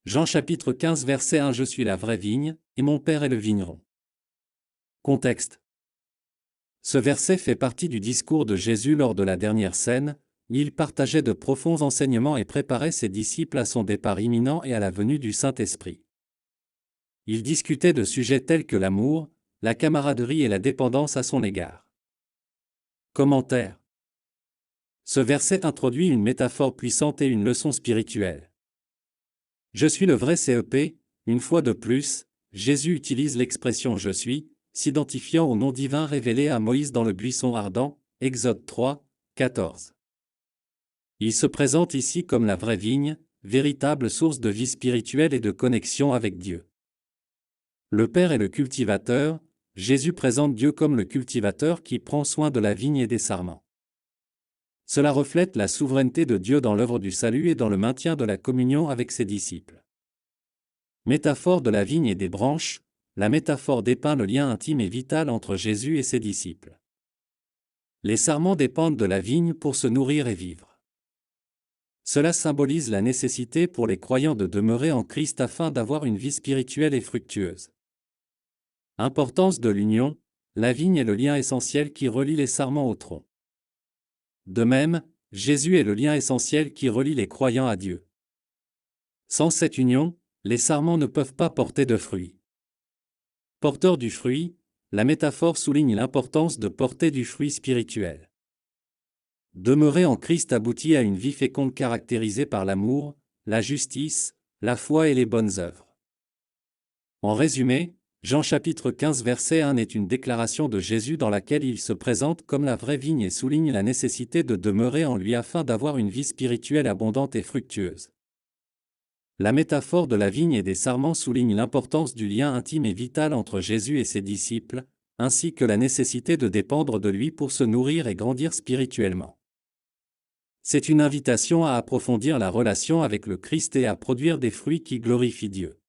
Jean chapitre 15 verset 1 Je suis la vraie vigne, et mon Père est le vigneron. Contexte. Ce verset fait partie du discours de Jésus lors de la dernière scène, où il partageait de profonds enseignements et préparait ses disciples à son départ imminent et à la venue du Saint-Esprit. Il discutait de sujets tels que l'amour, la camaraderie et la dépendance à son égard. Commentaire. Ce verset introduit une métaphore puissante et une leçon spirituelle. Je suis le vrai CEP, une fois de plus, Jésus utilise l'expression « je suis », s'identifiant au nom divin révélé à Moïse dans le buisson ardent, Exode 3, 14. Il se présente ici comme la vraie vigne, véritable source de vie spirituelle et de connexion avec Dieu. Le Père est le cultivateur, Jésus présente Dieu comme le cultivateur qui prend soin de la vigne et des sarments. Cela reflète la souveraineté de Dieu dans l'œuvre du salut et dans le maintien de la communion avec ses disciples. Métaphore de la vigne et des branches, la métaphore dépeint le lien intime et vital entre Jésus et ses disciples. Les sarments dépendent de la vigne pour se nourrir et vivre. Cela symbolise la nécessité pour les croyants de demeurer en Christ afin d'avoir une vie spirituelle et fructueuse. Importance de l'union, la vigne est le lien essentiel qui relie les sarments au tronc. De même, Jésus est le lien essentiel qui relie les croyants à Dieu. Sans cette union, les sarments ne peuvent pas porter de fruits. Porteur du fruit, la métaphore souligne l'importance de porter du fruit spirituel. Demeurer en Christ aboutit à une vie féconde caractérisée par l'amour, la justice, la foi et les bonnes œuvres. En résumé, Jean chapitre 15 verset 1 est une déclaration de Jésus dans laquelle il se présente comme la vraie vigne et souligne la nécessité de demeurer en lui afin d'avoir une vie spirituelle abondante et fructueuse. La métaphore de la vigne et des sarments souligne l'importance du lien intime et vital entre Jésus et ses disciples, ainsi que la nécessité de dépendre de lui pour se nourrir et grandir spirituellement. C'est une invitation à approfondir la relation avec le Christ et à produire des fruits qui glorifient Dieu.